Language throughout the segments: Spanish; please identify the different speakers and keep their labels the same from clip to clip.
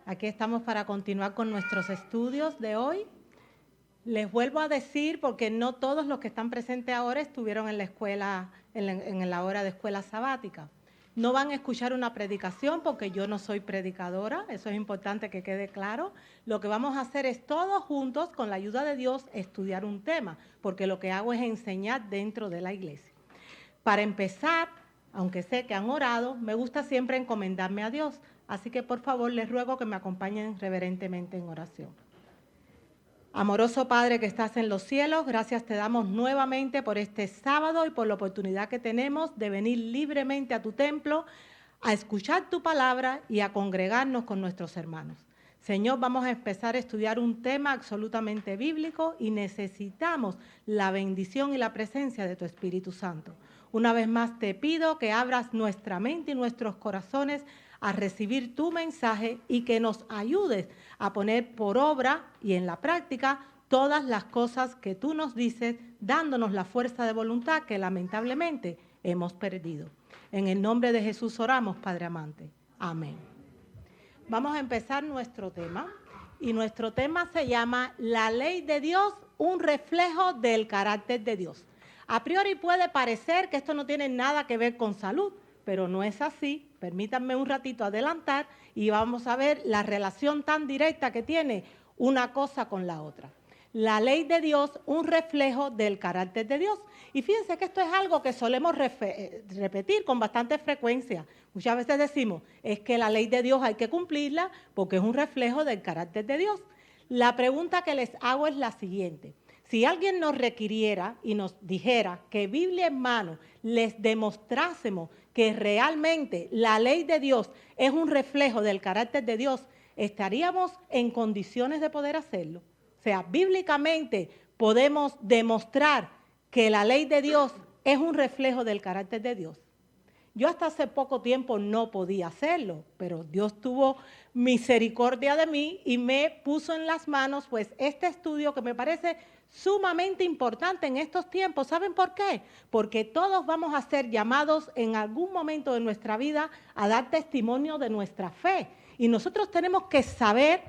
Speaker 1: Aquí estamos para continuar con nuestros estudios de hoy. Les vuelvo a decir, porque no todos los que están presentes ahora estuvieron en la escuela, en la hora de escuela sabática. No van a escuchar una predicación porque yo no soy predicadora, eso es importante que quede claro. Lo que vamos a hacer es todos juntos, con la ayuda de Dios, estudiar un tema, porque lo que hago es enseñar dentro de la iglesia. Para empezar, aunque sé que han orado, me gusta siempre encomendarme a Dios. Así que por favor les ruego que me acompañen reverentemente en oración. Amoroso Padre que estás en los cielos, gracias te damos nuevamente por este sábado y por la oportunidad que tenemos de venir libremente a tu templo a escuchar tu palabra y a congregarnos con nuestros hermanos. Señor, vamos a empezar a estudiar un tema absolutamente bíblico y necesitamos la bendición y la presencia de tu Espíritu Santo. Una vez más te pido que abras nuestra mente y nuestros corazones a recibir tu mensaje y que nos ayudes a poner por obra y en la práctica todas las cosas que tú nos dices, dándonos la fuerza de voluntad que lamentablemente hemos perdido. En el nombre de Jesús oramos, Padre amante. Amén. Vamos a empezar nuestro tema y nuestro tema se llama La ley de Dios, un reflejo del carácter de Dios. A priori puede parecer que esto no tiene nada que ver con salud, pero no es así. Permítanme un ratito adelantar y vamos a ver la relación tan directa que tiene una cosa con la otra. La ley de Dios, un reflejo del carácter de Dios. Y fíjense que esto es algo que solemos repetir con bastante frecuencia. Muchas veces decimos, es que la ley de Dios hay que cumplirla porque es un reflejo del carácter de Dios. La pregunta que les hago es la siguiente. Si alguien nos requiriera y nos dijera que Biblia en mano les demostrásemos que realmente la ley de Dios es un reflejo del carácter de Dios, ¿estaríamos en condiciones de poder hacerlo? O sea, bíblicamente podemos demostrar que la ley de Dios es un reflejo del carácter de Dios. Yo hasta hace poco tiempo no podía hacerlo, pero Dios tuvo misericordia de mí y me puso en las manos pues este estudio que me parece sumamente importante en estos tiempos. ¿Saben por qué? Porque todos vamos a ser llamados en algún momento de nuestra vida a dar testimonio de nuestra fe. Y nosotros tenemos que saber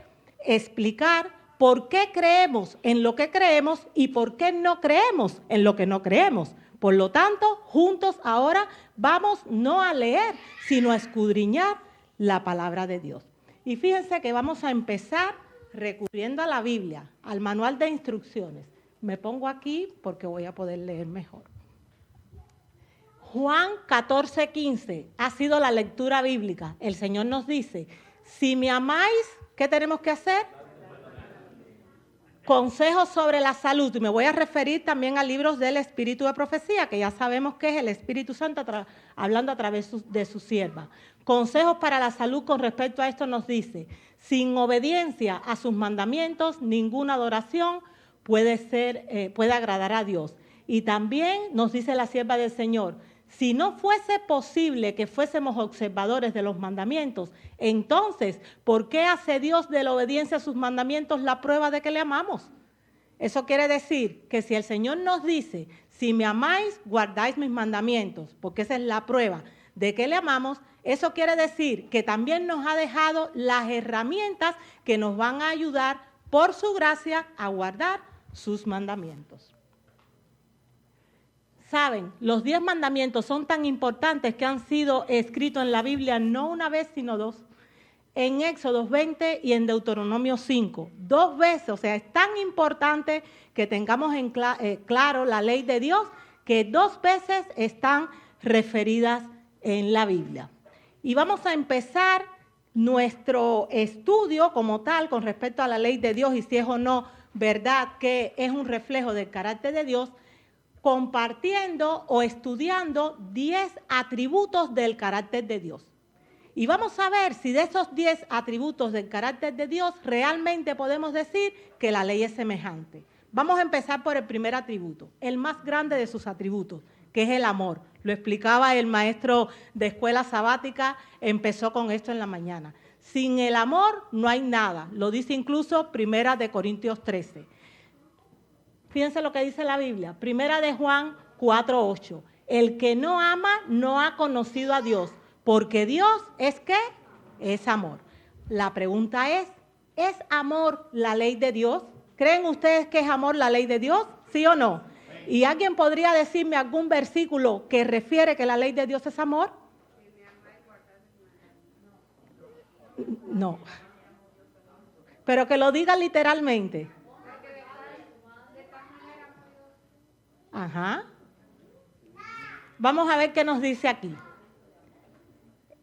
Speaker 1: explicar por qué creemos en lo que creemos y por qué no creemos en lo que no creemos. Por lo tanto, juntos ahora vamos no a leer, sino a escudriñar la palabra de Dios. Y fíjense que vamos a empezar recurriendo a la Biblia, al manual de instrucciones. Me pongo aquí porque voy a poder leer mejor. Juan 14:15 ha sido la lectura bíblica. El Señor nos dice, si me amáis, ¿qué tenemos que hacer? Consejos sobre la salud. Y me voy a referir también a libros del Espíritu de Profecía, que ya sabemos que es el Espíritu Santo hablando a través de su sierva. Consejos para la salud con respecto a esto nos dice, sin obediencia a sus mandamientos, ninguna adoración puede agradar a Dios. Y también nos dice la sierva del Señor, si no fuese posible que fuésemos observadores de los mandamientos, entonces, ¿por qué hace Dios de la obediencia a sus mandamientos la prueba de que le amamos? Eso quiere decir que si el Señor nos dice, si me amáis, guardáis mis mandamientos, porque esa es la prueba de que le amamos, eso quiere decir que también nos ha dejado las herramientas que nos van a ayudar por su gracia a guardar sus mandamientos. Saben, los 10 mandamientos son tan importantes que han sido escritos en la Biblia no una vez, sino dos. En Éxodo 20 y en Deuteronomio 5. 2 veces, o sea, es tan importante que tengamos en claro la ley de Dios que 2 veces están referidas en la Biblia. Y vamos a empezar nuestro estudio como tal con respecto a la ley de Dios y si es o no verdad que es un reflejo del carácter de Dios, compartiendo o estudiando 10 atributos del carácter de Dios. Y vamos a ver si de esos 10 atributos del carácter de Dios realmente podemos decir que la ley es semejante. Vamos a empezar por el primer atributo, el más grande de sus atributos, que es el amor. Lo explicaba el maestro de escuela sabática, empezó con esto en la mañana. Sin el amor no hay nada, lo dice incluso Primera de Corintios 13. Fíjense lo que dice la Biblia, Primera de Juan 4:8. El que no ama no ha conocido a Dios, porque Dios es ¿qué? Es amor. La pregunta ¿es amor la ley de Dios? ¿Creen ustedes que es amor la ley de Dios? ¿Sí o no? ¿Y alguien podría decirme algún versículo que refiere que la ley de Dios es amor? No. Pero que lo diga literalmente. Ajá. Vamos a ver qué nos dice aquí.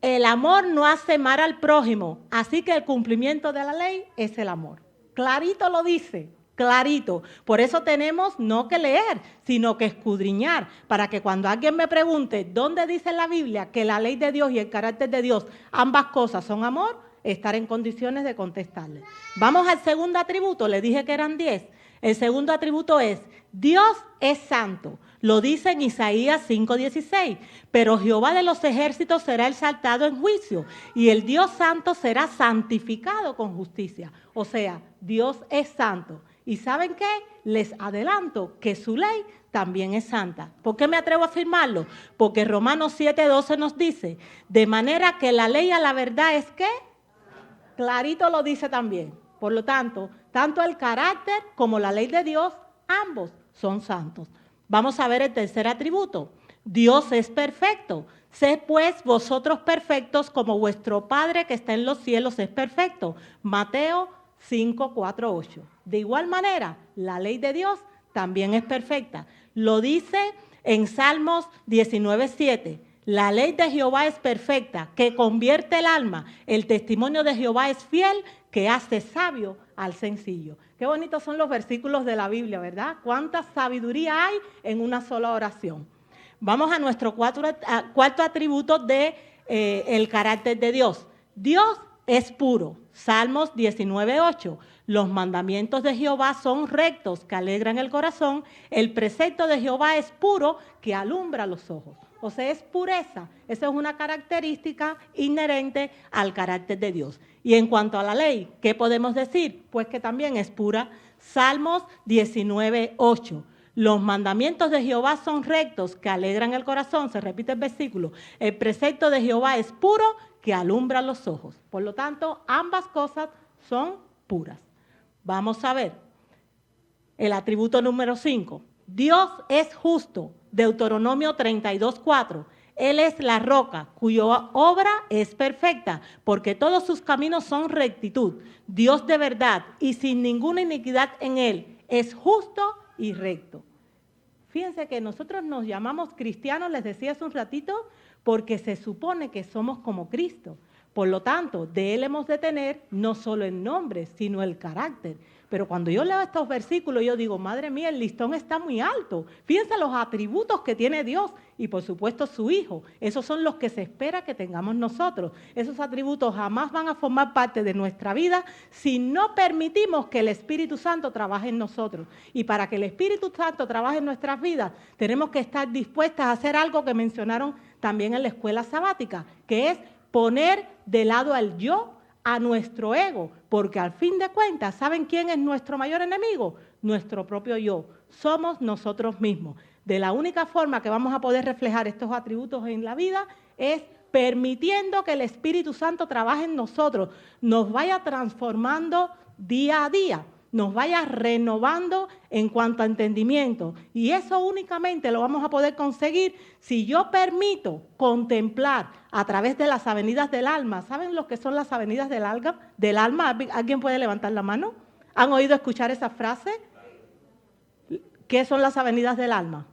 Speaker 1: El amor no hace mal al prójimo, así que el cumplimiento de la ley es el amor. Clarito lo dice, clarito. Por eso tenemos no que leer, sino que escudriñar, para que cuando alguien me pregunte dónde dice en la Biblia que la ley de Dios y el carácter de Dios, ambas cosas son amor, estar en condiciones de contestarle. Vamos al segundo atributo, le dije que eran 10. El segundo atributo es, Dios es santo. Lo dice en Isaías 5:16, pero Jehová de los ejércitos será exaltado en juicio y el Dios santo será santificado con justicia. O sea, Dios es santo. ¿Y saben qué? Les adelanto que su ley también es santa. ¿Por qué me atrevo a afirmarlo? Porque Romanos 7:12 nos dice, de manera que la ley a la verdad es que, clarito lo dice también. Por lo tanto, tanto el carácter como la ley de Dios, ambos son santos. Vamos a ver el tercer atributo. Dios es perfecto. Sed pues vosotros perfectos como vuestro Padre que está en los cielos es perfecto. Mateo 5:4-8. De igual manera, la ley de Dios también es perfecta. Lo dice en Salmos 19:7. La ley de Jehová es perfecta, que convierte el alma. El testimonio de Jehová es fiel, que hace sabio al sencillo. Qué bonitos son los versículos de la Biblia, ¿verdad? Cuánta sabiduría hay en una sola oración. Vamos a nuestro cuarto atributo de el carácter de Dios. Dios es puro. Salmos 19:8. Los mandamientos de Jehová son rectos, que alegran el corazón. El precepto de Jehová es puro, que alumbra los ojos. O sea, es pureza. Esa es una característica inherente al carácter de Dios. Y en cuanto a la ley, ¿qué podemos decir? Pues que también es pura. Salmos 19:8. Los mandamientos de Jehová son rectos, que alegran el corazón. Se repite el versículo. El precepto de Jehová es puro, que alumbra los ojos. Por lo tanto, ambas cosas son puras. Vamos a ver el atributo número 5. Dios es justo. Deuteronomio 32:4. Él es la roca, cuya obra es perfecta, porque todos sus caminos son rectitud. Dios de verdad y sin ninguna iniquidad en él. Es justo y recto. Fíjense que nosotros nos llamamos cristianos, les decía hace un ratito, porque se supone que somos como Cristo. Por lo tanto, de él hemos de tener no solo el nombre, sino el carácter. Pero cuando yo leo estos versículos, yo digo, madre mía, el listón está muy alto. Fíjense los atributos que tiene Dios y por supuesto su Hijo. Esos son los que se espera que tengamos nosotros. Esos atributos jamás van a formar parte de nuestra vida si no permitimos que el Espíritu Santo trabaje en nosotros. Y para que el Espíritu Santo trabaje en nuestras vidas, tenemos que estar dispuestas a hacer algo que mencionaron también en la escuela sabática, que es poner de lado al yo, a nuestro ego, porque al fin de cuentas, ¿saben quién es nuestro mayor enemigo? Nuestro propio yo. Somos nosotros mismos. De la única forma que vamos a poder reflejar estos atributos en la vida es permitiendo que el Espíritu Santo trabaje en nosotros, nos vaya transformando día a día, nos vaya renovando en cuanto a entendimiento. Y eso únicamente lo vamos a poder conseguir si yo permito contemplar a través de las avenidas del alma. ¿Saben lo que son las avenidas del alma? ¿Alguien puede levantar la mano? ¿Han oído escuchar esa frase? ¿Qué son las avenidas del alma?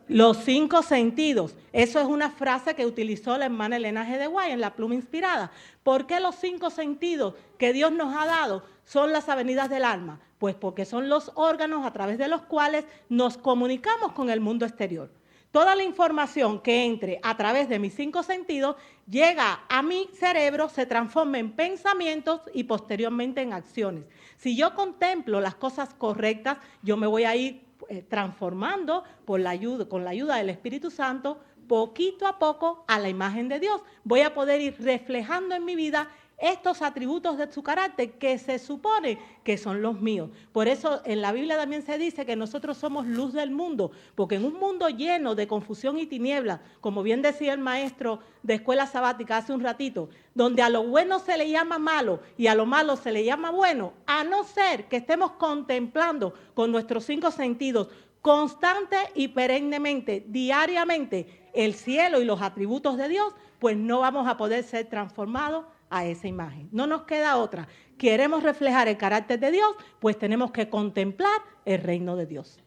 Speaker 1: Los 5 sentidos. Eso es una frase que utilizó la hermana Elena G. de Guay en La Pluma Inspirada. ¿Por qué los 5 sentidos que Dios nos ha dado son las avenidas del alma? Pues porque son los órganos a través de los cuales nos comunicamos con el mundo exterior. Toda la información que entre a través de mis 5 sentidos llega a mi cerebro, se transforma en pensamientos y posteriormente en acciones. Si yo contemplo las cosas correctas, yo me voy a ir transformando con la ayuda del Espíritu Santo, poquito a poco a la imagen de Dios. Voy a poder ir reflejando en mi vida estos atributos de su carácter que se supone que son los míos. Por eso en la Biblia también se dice que nosotros somos luz del mundo, porque en un mundo lleno de confusión y tinieblas, como bien decía el maestro de escuela sabática hace un ratito, donde a lo bueno se le llama malo y a lo malo se le llama bueno, a no ser que estemos contemplando con nuestros 5 sentidos constante y perennemente, diariamente, el cielo y los atributos de Dios, pues no vamos a poder ser transformados a esa imagen. No nos queda otra. Queremos reflejar el carácter de Dios, pues tenemos que contemplar el reino de Dios.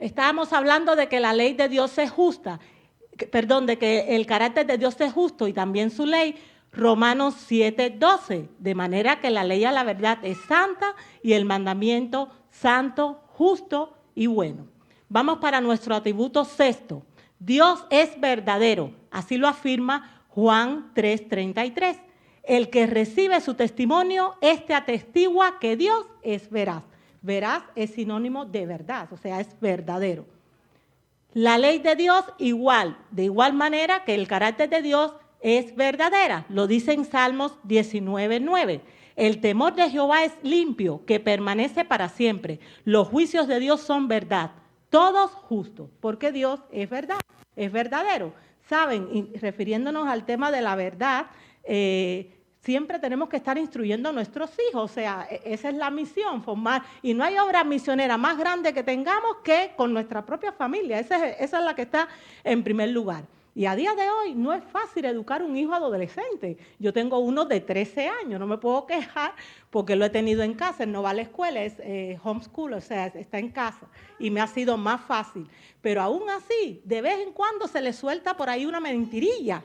Speaker 1: Estábamos hablando de que la ley de Dios es justa, de que el carácter de Dios es justo y también su ley, Romanos 7:12, de manera que la ley a la verdad es santa y el mandamiento santo, justo y bueno. Vamos para nuestro atributo sexto. Dios es verdadero, así lo afirma Juan 3:33. El que recibe su testimonio, este atestigua que Dios es veraz. Veraz es sinónimo de verdad, o sea, es verdadero. La ley de Dios igual, de igual manera que el carácter de Dios es verdadera. Lo dice en Salmos 19:9. El temor de Jehová es limpio, que permanece para siempre. Los juicios de Dios son verdad, todos justos, porque Dios es verdad, es verdadero. Saben, y refiriéndonos al tema de la verdad, siempre tenemos que estar instruyendo a nuestros hijos, o sea, esa es la misión, formar, y no hay obra misionera más grande que tengamos que con nuestra propia familia, esa es la que está en primer lugar. Y a día de hoy no es fácil educar un hijo adolescente. Yo tengo uno de 13 años, no me puedo quejar porque lo he tenido en casa, él no va a la escuela, es homeschool, o sea, está en casa y me ha sido más fácil. Pero aún así, de vez en cuando se le suelta por ahí una mentirilla,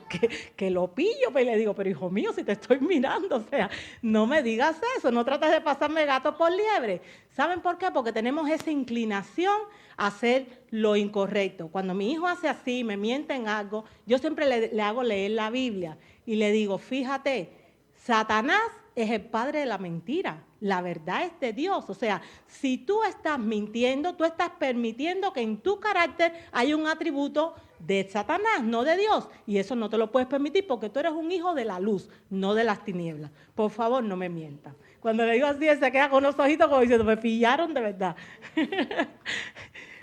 Speaker 1: que lo pillo y le digo, pero hijo mío, si te estoy mirando, o sea, no me digas eso, no trates de pasarme gato por liebre. ¿Saben por qué? Porque tenemos esa inclinación a hacer lo incorrecto. Cuando mi hijo hace así, me miente en algo, yo siempre le hago leer la Biblia y le digo, fíjate, Satanás es el padre de la mentira, la verdad es de Dios. O sea, si tú estás mintiendo, tú estás permitiendo que en tu carácter haya un atributo de Satanás, no de Dios. Y eso no te lo puedes permitir porque tú eres un hijo de la luz, no de las tinieblas. Por favor, no me mientan. Cuando le digo así, él se queda con los ojitos como diciendo, me pillaron de verdad.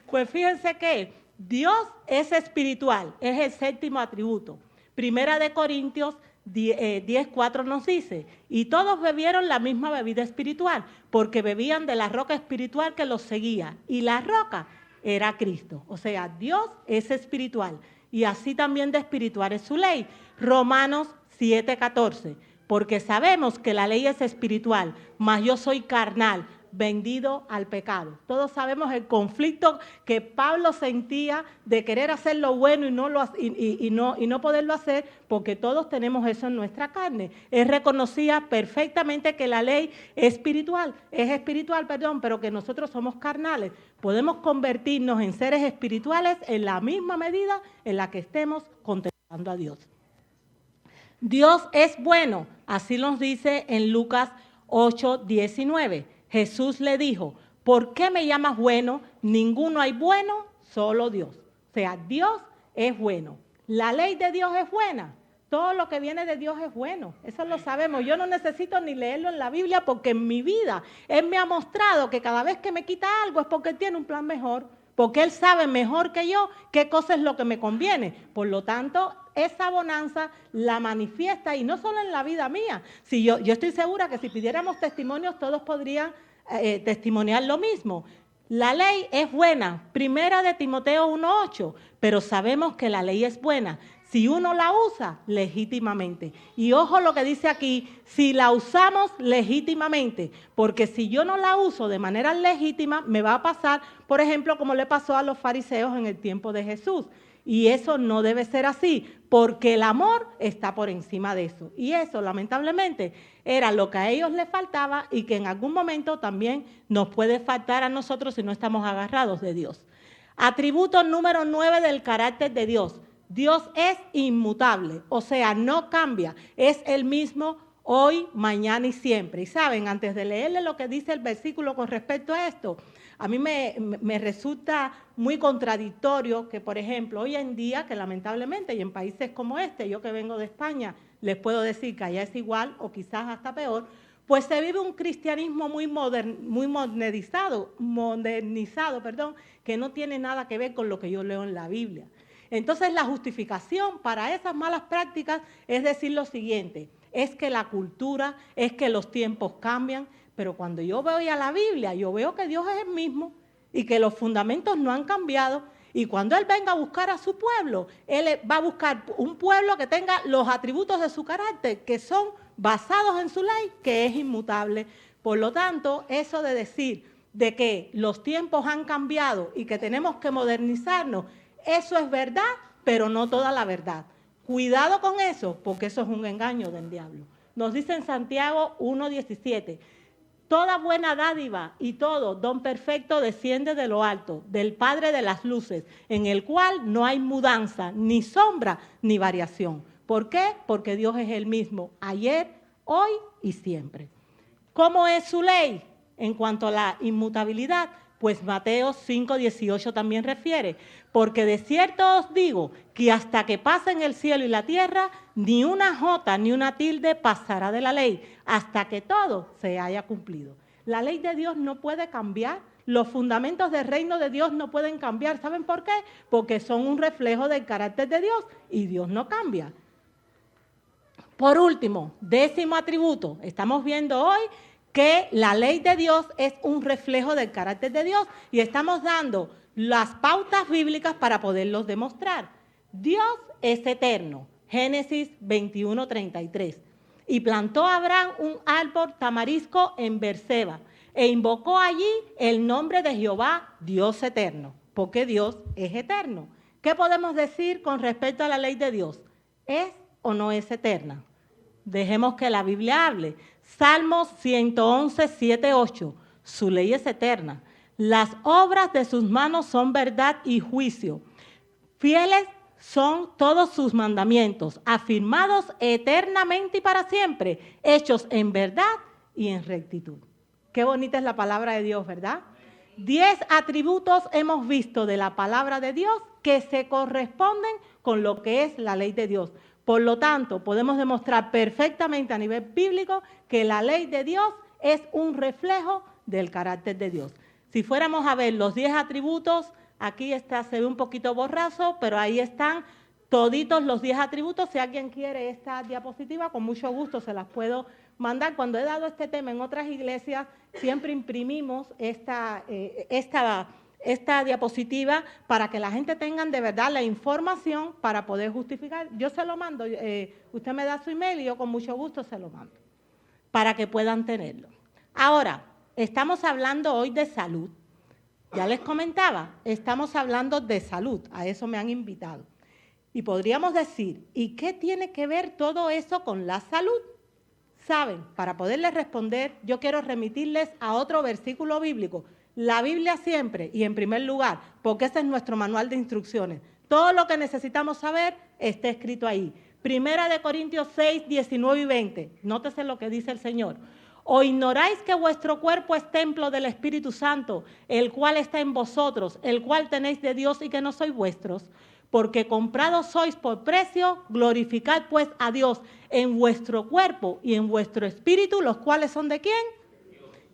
Speaker 1: Pues fíjense que Dios es espiritual, es el séptimo atributo. Primera de Corintios 10:4 nos dice, y todos bebieron la misma bebida espiritual, porque bebían de la roca espiritual que los seguía, y la roca era Cristo. O sea, Dios es espiritual, y así también de espiritual es su ley. Romanos 7:14, porque sabemos que la ley es espiritual, mas yo soy carnal, vendido al pecado. Todos sabemos el conflicto que Pablo sentía de querer hacer lo bueno y no poderlo hacer, porque todos tenemos eso en nuestra carne. Él reconocía perfectamente que la ley es espiritual, pero que nosotros somos carnales. Podemos convertirnos en seres espirituales en la misma medida en la que estemos contemplando a Dios. Dios es bueno, así nos dice en Lucas 8:19. Jesús le dijo, ¿por qué me llamas bueno? Ninguno hay bueno, solo Dios. O sea, Dios es bueno. La ley de Dios es buena. Todo lo que viene de Dios es bueno. Eso lo sabemos. Yo no necesito ni leerlo en la Biblia porque en mi vida Él me ha mostrado que cada vez que me quita algo es porque Él tiene un plan mejor. Porque Él sabe mejor que yo qué cosa es lo que me conviene. Por lo tanto, esa bonanza la manifiesta, y no solo en la vida mía. Si yo estoy segura que si pidiéramos testimonios, todos podrían testimoniar lo mismo. La ley es buena, primera de Timoteo 1:8, pero sabemos que la ley es buena si uno la usa legítimamente. Y ojo lo que dice aquí, si la usamos legítimamente, porque si yo no la uso de manera legítima, me va a pasar, por ejemplo, como le pasó a los fariseos en el tiempo de Jesús. Y eso no debe ser así, porque el amor está por encima de eso. Y eso, lamentablemente, era lo que a ellos les faltaba y que en algún momento también nos puede faltar a nosotros si no estamos agarrados de Dios. Atributo número 9 del carácter de Dios. Dios es inmutable, o sea, no cambia, es el mismo hoy, mañana y siempre. Y saben, antes de leerle lo que dice el versículo con respecto a esto, a mí me resulta muy contradictorio que, por ejemplo, hoy en día, que lamentablemente, y en países como este, yo que vengo de España, les puedo decir que allá es igual o quizás hasta peor, pues se vive un cristianismo muy modernizado, que no tiene nada que ver con lo que yo leo en la Biblia. Entonces la justificación para esas malas prácticas es decir lo siguiente, es que la cultura, es que los tiempos cambian, pero cuando yo voy a la Biblia, yo veo que Dios es el mismo y que los fundamentos no han cambiado. Y cuando Él venga a buscar a su pueblo, Él va a buscar un pueblo que tenga los atributos de su carácter, que son basados en su ley, que es inmutable. Por lo tanto, eso de decir de que los tiempos han cambiado y que tenemos que modernizarnos, eso es verdad, pero no toda la verdad. Cuidado con eso, porque eso es un engaño del diablo. Nos dice en Santiago 1:17, toda buena dádiva y todo don perfecto desciende de lo alto, del Padre de las luces, en el cual no hay mudanza, ni sombra, ni variación. ¿Por qué? Porque Dios es el mismo, ayer, hoy y siempre. ¿Cómo es su ley en cuanto a la inmutabilidad? Pues Mateo 5:18 también refiere, porque de cierto os digo que hasta que pasen el cielo y la tierra, ni una jota ni una tilde pasará de la ley, hasta que todo se haya cumplido. La ley de Dios no puede cambiar, los fundamentos del reino de Dios no pueden cambiar. ¿Saben por qué? Porque son un reflejo del carácter de Dios y Dios no cambia. Por último, 10º atributo, estamos viendo hoy que la ley de Dios es un reflejo del carácter de Dios y estamos dando las pautas bíblicas para poderlos demostrar. Dios es eterno, Génesis 21:33. Y plantó Abraham un árbol tamarisco en Berseba e invocó allí el nombre de Jehová, Dios eterno, porque Dios es eterno. ¿Qué podemos decir con respecto a la ley de Dios? ¿Es o no es eterna? Dejemos que la Biblia hable. Salmos 111, 7, 8. Su ley es eterna. Las obras de sus manos son verdad y juicio. Fieles son todos sus mandamientos, afirmados eternamente y para siempre, hechos en verdad y en rectitud. Qué bonita es la palabra de Dios, ¿verdad? 10 atributos hemos visto de la palabra de Dios que se corresponden con lo que es la ley de Dios. Por lo tanto, podemos demostrar perfectamente a nivel bíblico que la ley de Dios es un reflejo del carácter de Dios. Si fuéramos a ver los 10 atributos, aquí se ve un poquito borroso, pero ahí están toditos los 10 atributos. Si alguien quiere esta diapositiva, con mucho gusto se las puedo mandar. Cuando he dado este tema en otras iglesias, siempre imprimimos esta diapositiva para que la gente tenga de verdad la información para poder justificar. Yo se lo mando, usted me da su email y yo con mucho gusto se lo mando, para que puedan tenerlo. Ahora, estamos hablando hoy de salud. Ya les comentaba, estamos hablando de salud, a eso me han invitado. Y podríamos decir, ¿y qué tiene que ver todo eso con la salud? Saben, para poderles responder, yo quiero remitirles a otro versículo bíblico. La Biblia siempre y en primer lugar, porque ese es nuestro manual de instrucciones. Todo lo que necesitamos saber está escrito ahí. 1 Corintios 6, 19 y 20. Nótese lo que dice el Señor. ¿O ignoráis que vuestro cuerpo es templo del Espíritu Santo, el cual está en vosotros, el cual tenéis de Dios y que no sois vuestros? Porque comprados sois por precio, glorificad pues a Dios en vuestro cuerpo y en vuestro espíritu, los cuales son ¿de quién?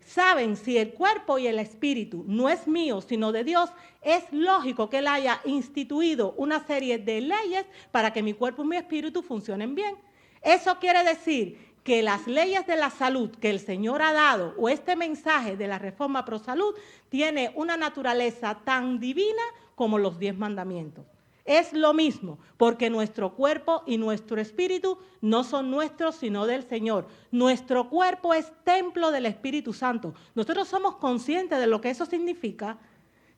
Speaker 1: Saben, si el cuerpo y el espíritu no es mío, sino de Dios, es lógico que Él haya instituido una serie de leyes para que mi cuerpo y mi espíritu funcionen bien. Eso quiere decir que las leyes de la salud que el Señor ha dado, o este mensaje de la Reforma Pro Salud, tiene una naturaleza tan divina como los 10 mandamientos. Es lo mismo, porque nuestro cuerpo y nuestro espíritu no son nuestros, sino del Señor. Nuestro cuerpo es templo del Espíritu Santo. Nosotros somos conscientes de lo que eso significa.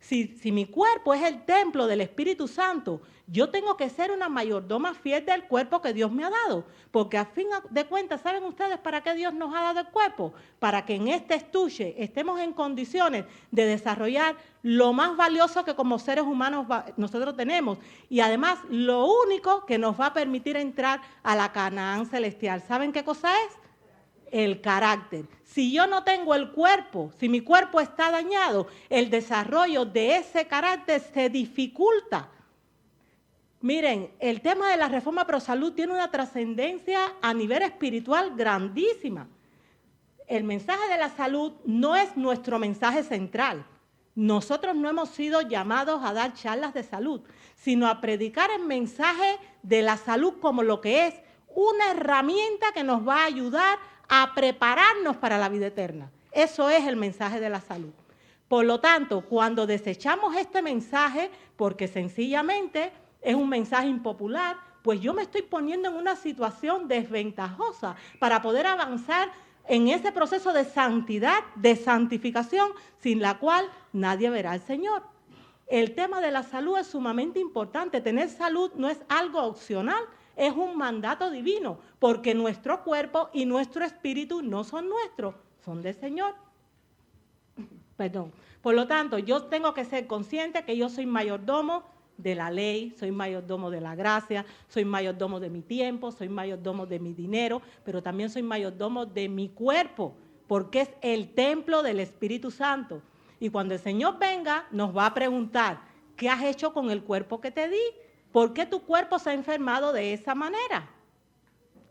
Speaker 1: Si mi cuerpo es el templo del Espíritu Santo, yo tengo que ser una mayordoma fiel del cuerpo que Dios me ha dado. Porque a fin de cuentas, ¿saben ustedes para qué Dios nos ha dado el cuerpo? Para que en este estuche estemos en condiciones de desarrollar lo más valioso que como seres humanos nosotros tenemos. Y además, lo único que nos va a permitir entrar a la Canaán celestial. ¿Saben qué cosa es? El carácter. Si yo no tengo el cuerpo, si mi cuerpo está dañado, el desarrollo de ese carácter se dificulta. Miren, el tema de la reforma pro salud tiene una trascendencia a nivel espiritual grandísima. El mensaje de la salud no es nuestro mensaje central. Nosotros no hemos sido llamados a dar charlas de salud, sino a predicar el mensaje de la salud como lo que es una herramienta que nos va a ayudar a prepararnos para la vida eterna. Eso es el mensaje de la salud. Por lo tanto, cuando desechamos este mensaje, porque sencillamente es un mensaje impopular, pues yo me estoy poniendo en una situación desventajosa para poder avanzar en ese proceso de santidad, de santificación, sin la cual nadie verá al Señor. El tema de la salud es sumamente importante. Tener salud no es algo opcional, es un mandato divino, porque nuestro cuerpo y nuestro espíritu no son nuestros, son del Señor. Perdón. Por lo tanto, yo tengo que ser consciente que yo soy mayordomo de la ley, soy mayordomo de la gracia, soy mayordomo de mi tiempo, soy mayordomo de mi dinero, pero también soy mayordomo de mi cuerpo, porque es el templo del Espíritu Santo. Y cuando el Señor venga, nos va a preguntar, ¿qué has hecho con el cuerpo que te di? ¿Por qué tu cuerpo se ha enfermado de esa manera?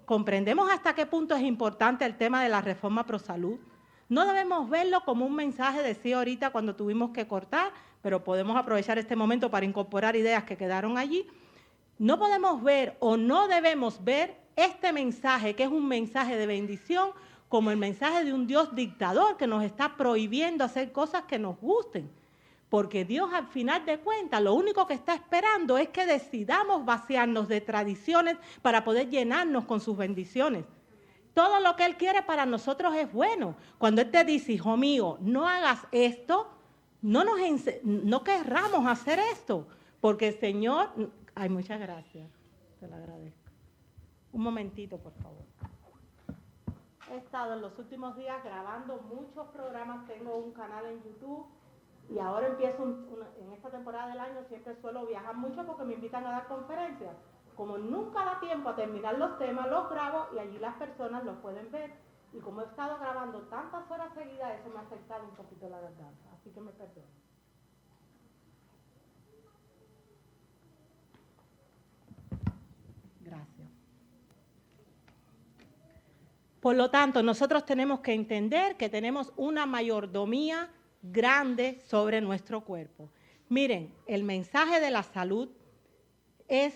Speaker 1: ¿Comprendemos hasta qué punto es importante el tema de la reforma pro salud? No debemos verlo como un mensaje, decía ahorita cuando tuvimos que cortar, pero podemos aprovechar este momento para incorporar ideas que quedaron allí. No podemos ver o no debemos ver este mensaje, que es un mensaje de bendición, como el mensaje de un Dios dictador que nos está prohibiendo hacer cosas que nos gusten. Porque Dios, al final de cuentas, lo único que está esperando es que decidamos vaciarnos de tradiciones para poder llenarnos con sus bendiciones. Todo lo que Él quiere para nosotros es bueno. Cuando Él te dice, hijo mío, no hagas esto, no querramos hacer esto, porque el Señor... Ay, muchas gracias, te lo agradezco. Un momentito, por favor. He estado en los últimos días grabando muchos programas, tengo un canal en YouTube y ahora empiezo, en esta temporada del año siempre suelo viajar mucho porque me invitan a dar conferencias. Como nunca da tiempo a terminar los temas, los grabo y allí las personas los pueden ver. Y como he estado grabando tantas horas seguidas, eso me ha afectado un poquito la garganta, así que me perdono. Gracias. Por lo tanto, nosotros tenemos que entender que tenemos una mayordomía grande sobre nuestro cuerpo. Miren, el mensaje de la salud es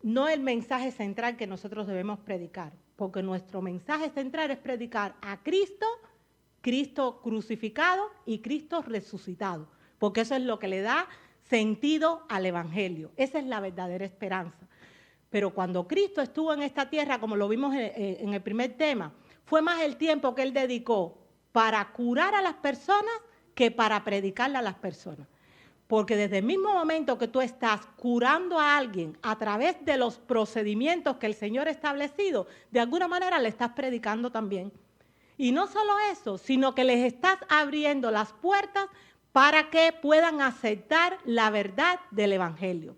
Speaker 1: no el mensaje central que nosotros debemos predicar, porque nuestro mensaje central es predicar a Cristo, Cristo crucificado y Cristo resucitado, porque eso es lo que le da sentido al Evangelio. Esa es la verdadera esperanza. Pero cuando Cristo estuvo en esta tierra, como lo vimos en el primer tema, fue más el tiempo que Él dedicó para curar a las personas que para predicarle a las personas. Porque desde el mismo momento que tú estás curando a alguien a través de los procedimientos que el Señor ha establecido, de alguna manera le estás predicando también. Y no solo eso, sino que les estás abriendo las puertas para que puedan aceptar la verdad del Evangelio.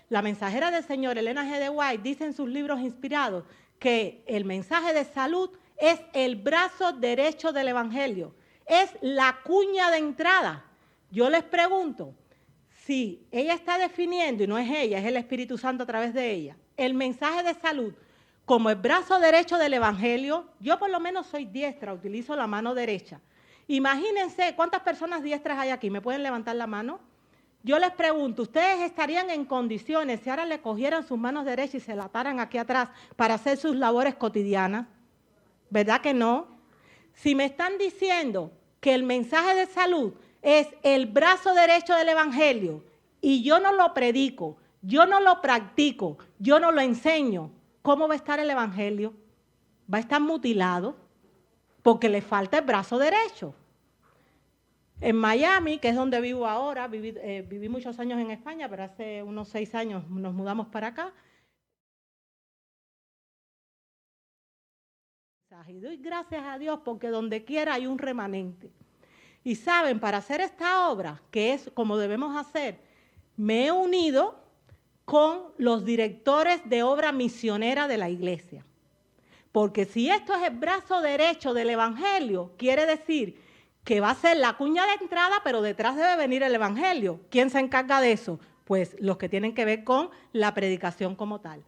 Speaker 1: La mensajera del Señor, Elena G. de White, dice en sus libros inspirados que el mensaje de salud es el brazo derecho del Evangelio, es la cuña de entrada. Yo les pregunto, si ella está definiendo, y no es ella, es el Espíritu Santo a través de ella, el mensaje de salud como el brazo derecho del Evangelio, yo por lo menos soy diestra, utilizo la mano derecha. Imagínense cuántas personas diestras hay aquí, ¿me pueden levantar la mano? Yo les pregunto, ¿ustedes estarían en condiciones si ahora le cogieran sus manos derechas y se la ataran aquí atrás para hacer sus labores cotidianas? ¿Verdad que no? Si me están diciendo que el mensaje de salud es el brazo derecho del Evangelio y yo no lo predico, yo no lo practico, yo no lo enseño, ¿cómo va a estar el Evangelio? Va a estar mutilado porque le falta el brazo derecho. En Miami, que es donde vivo ahora, viví muchos años en España, pero hace unos 6 años nos mudamos para acá. Y doy gracias a Dios porque donde quiera hay un remanente. Y saben, para hacer esta obra, que es como debemos hacer, me he unido con los directores de obra misionera de la iglesia. Porque si esto es el brazo derecho del Evangelio, quiere decir que va a ser la cuña de entrada, pero detrás debe venir el Evangelio. ¿Quién se encarga de eso? pues los que tienen que ver con la predicación como tal.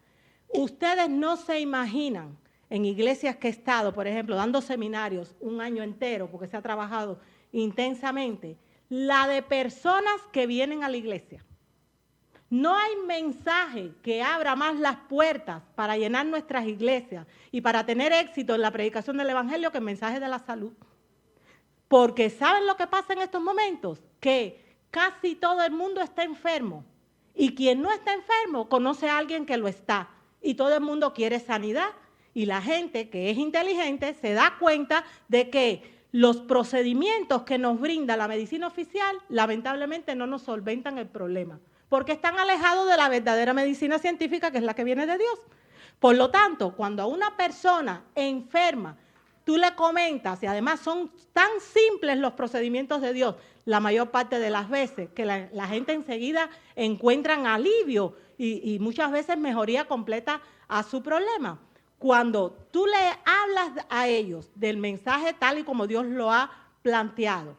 Speaker 1: Ustedes no se imaginan, en iglesias que he estado, por ejemplo, dando seminarios un año entero, porque se ha trabajado intensamente, la de personas que vienen a la iglesia. No hay mensaje que abra más las puertas para llenar nuestras iglesias y para tener éxito en la predicación del evangelio que el mensaje de la salud. Porque ¿saben lo que pasa en estos momentos? Que casi todo el mundo está enfermo. Y quien no está enfermo conoce a alguien que lo está. Y todo el mundo quiere sanidad. Y la gente que es inteligente se da cuenta de que los procedimientos que nos brinda la medicina oficial lamentablemente no nos solventan el problema. Porque están alejados de la verdadera medicina científica, que es la que viene de Dios. Por lo tanto, cuando a una persona enferma, tú le comentas, y además son tan simples los procedimientos de Dios, la mayor parte de las veces, que la gente enseguida encuentran alivio y muchas veces mejoría completa a su problema. Cuando tú le hablas a ellos del mensaje tal y como Dios lo ha planteado,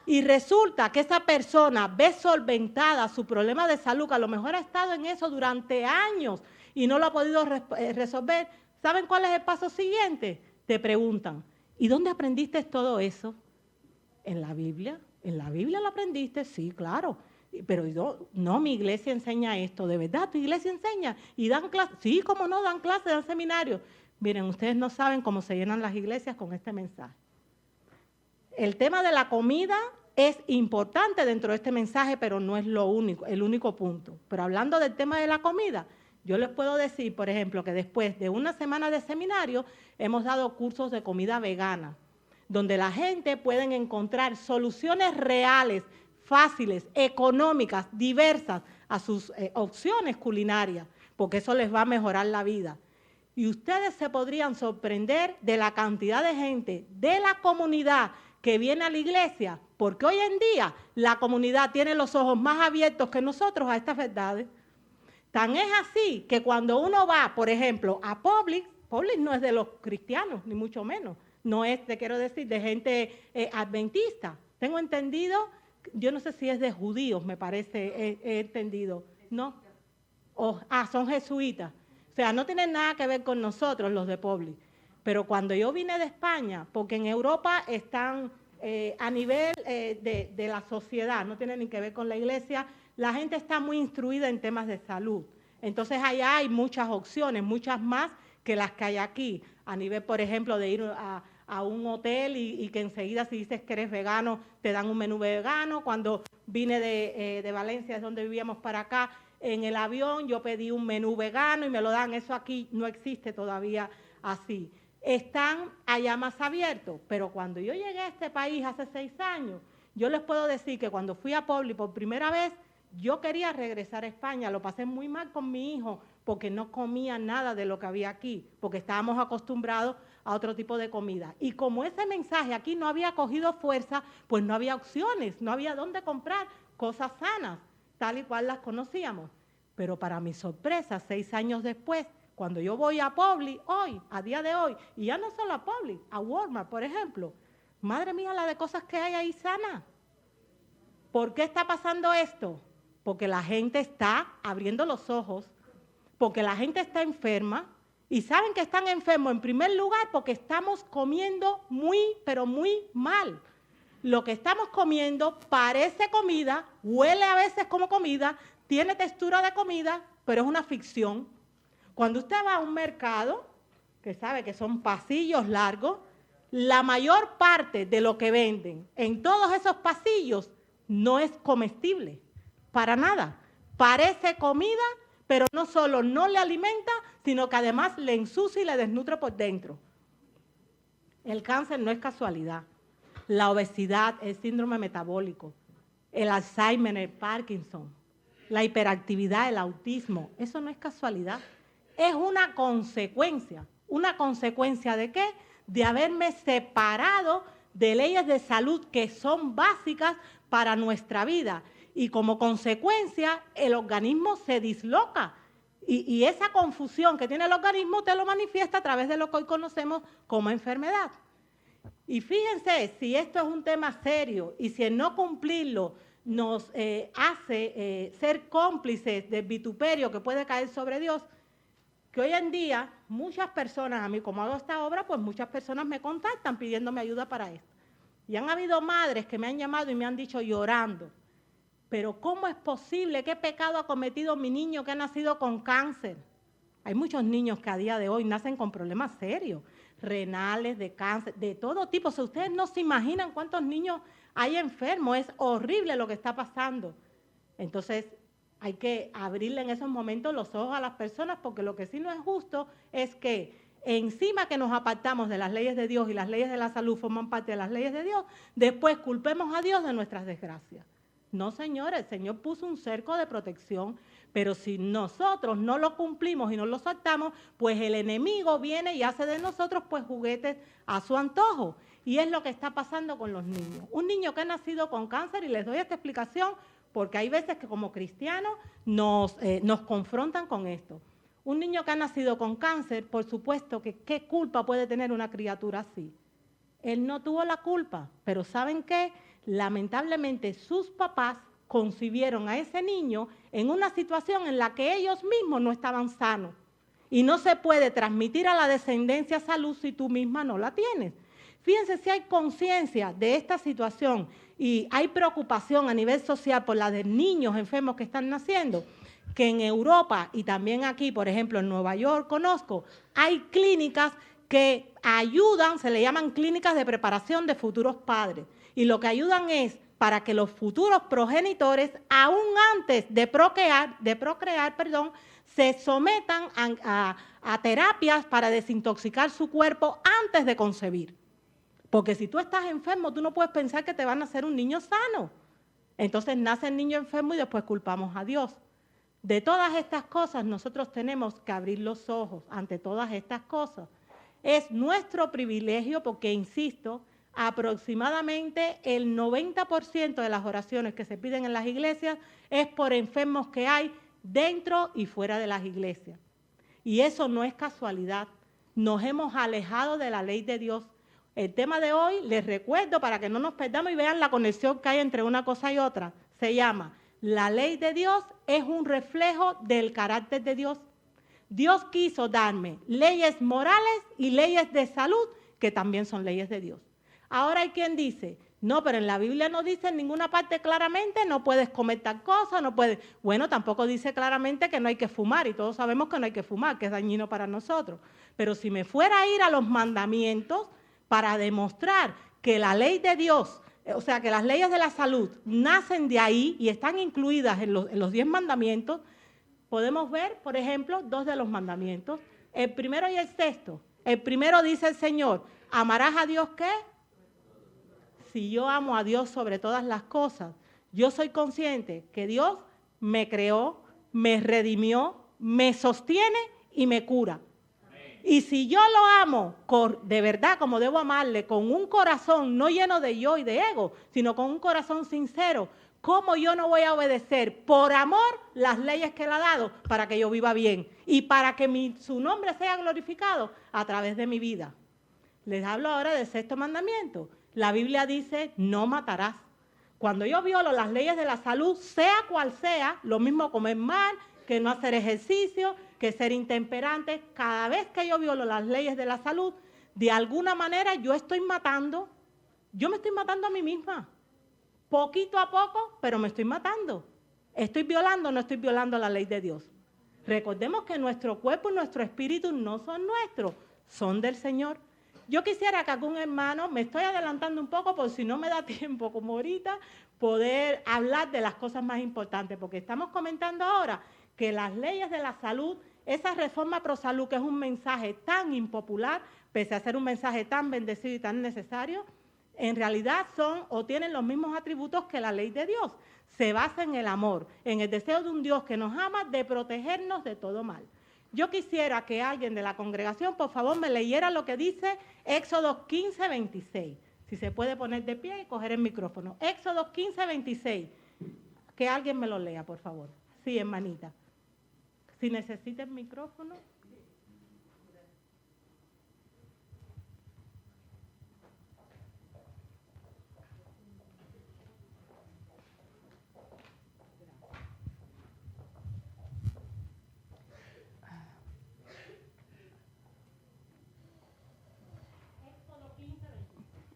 Speaker 1: y resulta que esa persona ve solventada su problema de salud, que a lo mejor ha estado en eso durante años y no lo ha podido resolver, ¿saben cuál es el paso siguiente? Te preguntan, ¿y dónde aprendiste todo eso? ¿En la Biblia? ¿En la Biblia lo aprendiste? Sí, claro. Pero no, mi iglesia enseña esto. ¿De verdad tu iglesia enseña? ¿Y dan clases? Sí, cómo no, dan clases, dan seminarios. Miren, ustedes no saben cómo se llenan las iglesias con este mensaje. El tema de la comida es importante dentro de este mensaje, pero no es el único punto. Pero hablando del tema de la comida, yo les puedo decir, por ejemplo, que después de una semana de seminario hemos dado cursos de comida vegana, donde la gente puede encontrar soluciones reales, fáciles, económicas, diversas a sus opciones culinarias, porque eso les va a mejorar la vida. Y ustedes se podrían sorprender de la cantidad de gente de la comunidad que viene a la iglesia, porque hoy en día la comunidad tiene los ojos más abiertos que nosotros a estas verdades. Tan es así que cuando uno va, por ejemplo, a Publix no es de los cristianos, ni mucho menos, no es, te quiero decir, de gente adventista. Tengo entendido, yo no sé si es de judíos, me parece, he entendido, ¿no? Son jesuitas. O sea, no tienen nada que ver con nosotros los de Publix. Pero cuando yo vine de España, porque en Europa están a nivel de la sociedad, no tienen ni que ver con la iglesia, la gente está muy instruida en temas de salud. Entonces allá hay muchas opciones, muchas más que las que hay aquí. A nivel, por ejemplo, de ir a un hotel y que enseguida si dices que eres vegano, te dan un menú vegano. Cuando vine de Valencia, es donde vivíamos, para acá, en el avión yo pedí un menú vegano y me lo dan. Eso aquí no existe todavía así. Están allá más abiertos, pero cuando yo llegué a este país hace 6 años, yo les puedo decir que cuando fui a Publix por primera vez, yo quería regresar a España, lo pasé muy mal con mi hijo porque no comía nada de lo que había aquí, porque estábamos acostumbrados a otro tipo de comida. Y como ese mensaje aquí no había cogido fuerza, pues no había opciones, no había dónde comprar cosas sanas, tal y cual las conocíamos. Pero para mi sorpresa, 6 años después, cuando yo voy a Publix hoy, a día de hoy, y ya no solo a Publix, a Walmart, por ejemplo, madre mía, la de cosas que hay ahí sanas. ¿Por qué está pasando esto? Porque la gente está abriendo los ojos, porque la gente está enferma, y saben que están enfermos en primer lugar porque estamos comiendo muy, pero muy mal. Lo que estamos comiendo parece comida, huele a veces como comida, tiene textura de comida, pero es una ficción. Cuando usted va a un mercado, que sabe que son pasillos largos, la mayor parte de lo que venden en todos esos pasillos no es comestible, para nada. Parece comida, pero no solo no le alimenta, sino que además le ensucia y le desnutre por dentro. El cáncer no es casualidad. La obesidad, el síndrome metabólico, el Alzheimer, el Parkinson, la hiperactividad, el autismo, eso no es casualidad. Es una consecuencia. ¿Una consecuencia de qué? De haberme separado de leyes de salud que son básicas para nuestra vida. Y como consecuencia, el organismo se disloca. Y esa confusión que tiene el organismo te lo manifiesta a través de lo que hoy conocemos como enfermedad. Y fíjense, si esto es un tema serio y si el no cumplirlo nos hace ser cómplices del vituperio que puede caer sobre Dios, que hoy en día muchas personas, a mí como hago esta obra, pues muchas personas me contactan pidiéndome ayuda para esto. Y han habido madres que me han llamado y me han dicho llorando, pero ¿cómo es posible? ¿Qué pecado ha cometido mi niño que ha nacido con cáncer? Hay muchos niños que a día de hoy nacen con problemas serios, renales, de cáncer, de todo tipo. O sea, ustedes no se imaginan cuántos niños hay enfermos, es horrible lo que está pasando. Entonces, hay que abrirle en esos momentos los ojos a las personas, porque lo que sí no es justo es que encima que nos apartamos de las leyes de Dios y las leyes de la salud forman parte de las leyes de Dios, después culpemos a Dios de nuestras desgracias. No, señores, el Señor puso un cerco de protección, pero si nosotros no lo cumplimos y no lo saltamos, pues el enemigo viene y hace de nosotros pues juguetes a su antojo. Y es lo que está pasando con los niños. Un niño que ha nacido con cáncer, y les doy esta explicación porque hay veces que como cristianos nos confrontan con esto. Un niño que ha nacido con cáncer, por supuesto que ¿qué culpa puede tener una criatura así? Él no tuvo la culpa, pero ¿saben qué? Lamentablemente sus papás concibieron a ese niño en una situación en la que ellos mismos no estaban sanos. Y no se puede transmitir a la descendencia salud si tú misma no la tienes. Fíjense si hay conciencia de esta situación y hay preocupación a nivel social por la de niños enfermos que están naciendo, que en Europa y también aquí, por ejemplo, en Nueva York, conozco, hay clínicas que ayudan, se le llaman clínicas de preparación de futuros padres. Y lo que ayudan es para que los futuros progenitores, aún antes de procrear, se sometan a terapias para desintoxicar su cuerpo antes de concebir. Porque si tú estás enfermo, tú no puedes pensar que te van a hacer un niño sano. Entonces nace el niño enfermo y después culpamos a Dios. De todas estas cosas nosotros tenemos que abrir los ojos ante todas estas cosas. Es nuestro privilegio porque, insisto, aproximadamente el 90% de las oraciones que se piden en las iglesias es por enfermos que hay dentro y fuera de las iglesias. Y eso no es casualidad. Nos hemos alejado de la ley de Dios. El tema de hoy, les recuerdo para que no nos perdamos y vean la conexión que hay entre una cosa y otra, se llama: la ley de Dios es un reflejo del carácter de Dios. Dios quiso darme leyes morales y leyes de salud que también son leyes de Dios. Ahora hay quien dice, no, pero en la Biblia no dice en ninguna parte claramente no puedes comer tal cosa, no puedes. Bueno, tampoco dice claramente que no hay que fumar y todos sabemos que no hay que fumar, que es dañino para nosotros. Pero si me fuera a ir a los mandamientos para demostrar que la ley de Dios, o sea, que las leyes de la salud nacen de ahí y están incluidas en los 10 mandamientos, podemos ver, por ejemplo, 2 de los mandamientos, el primero y el sexto. El primero dice el Señor, ¿amarás a Dios qué? Si yo amo a Dios sobre todas las cosas, yo soy consciente que Dios me creó, me redimió, me sostiene y me cura. Y si yo lo amo de verdad, como debo amarle, con un corazón no lleno de yo y de ego, sino con un corazón sincero, ¿cómo yo no voy a obedecer por amor las leyes que Él ha dado para que yo viva bien y para que su nombre sea glorificado a través de mi vida? Les hablo ahora del sexto mandamiento. La Biblia dice, no matarás. Cuando yo violo las leyes de la salud, sea cual sea, lo mismo comer mal, que no hacer ejercicio, que ser intemperante, cada vez que yo violo las leyes de la salud, de alguna manera yo me estoy matando a mí misma. Poquito a poco, pero me estoy matando. ¿Estoy violando o no estoy violando la ley de Dios? Recordemos que nuestro cuerpo y nuestro espíritu no son nuestros, son del Señor. Yo quisiera que algún hermano, me estoy adelantando un poco por si no me da tiempo como ahorita, poder hablar de las cosas más importantes, porque estamos comentando ahora que las leyes de la salud, esa reforma pro salud, que es un mensaje tan impopular, pese a ser un mensaje tan bendecido y tan necesario, en realidad son o tienen los mismos atributos que la ley de Dios. Se basa en el amor, en el deseo de un Dios que nos ama de protegernos de todo mal. Yo quisiera que alguien de la congregación, por favor, me leyera lo que dice Éxodo 15, 26. Si se puede poner de pie y coger el micrófono. Éxodo 15, 26. Que alguien me lo lea, por favor. Sí, hermanita. Si necesita el micrófono.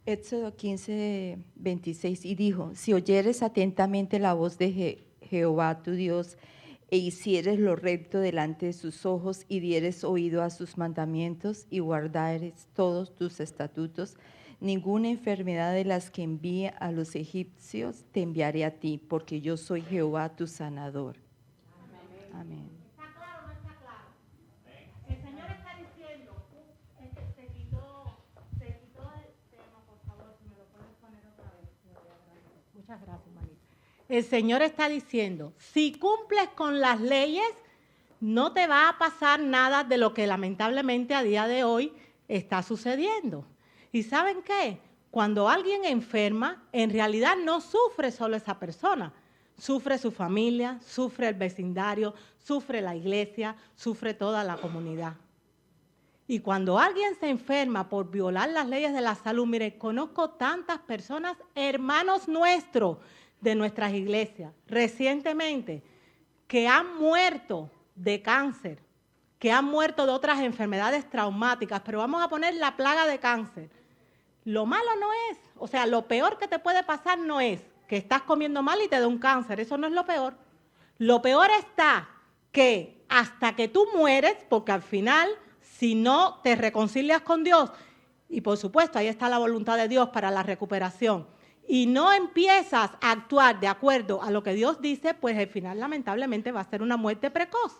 Speaker 2: Éxodo 15, 26, y dijo, si oyeres atentamente la voz de Jehová tu Dios, e hicieres lo recto delante de sus ojos, y dieres oído a sus mandamientos, y guardares todos tus estatutos, ninguna enfermedad de las que envíe a los egipcios te enviaré a ti, porque yo soy Jehová tu sanador. Amén.
Speaker 1: ¿Está claro o no está claro? El Señor está diciendo, se quitó el tema, por favor, si me lo puedes poner otra vez. Muchas gracias, manita. El Señor está diciendo, si cumples con las leyes, no te va a pasar nada de lo que lamentablemente a día de hoy está sucediendo. ¿Y saben qué? Cuando alguien enferma, en realidad no sufre solo esa persona, sufre su familia, sufre el vecindario, sufre la iglesia, sufre toda la comunidad. Y cuando alguien se enferma por violar las leyes de la salud, mire, conozco tantas personas, hermanos nuestros de nuestras iglesias, recientemente, que han muerto de cáncer, que han muerto de otras enfermedades traumáticas, pero vamos a poner la plaga de cáncer. Lo malo no es, o sea, lo peor que te puede pasar no es que estás comiendo mal y te da un cáncer, eso no es lo peor. Lo peor está que hasta que tú mueres, porque al final, si no te reconcilias con Dios, y por supuesto ahí está la voluntad de Dios para la recuperación, y no empiezas a actuar de acuerdo a lo que Dios dice, pues al final lamentablemente va a ser una muerte precoz.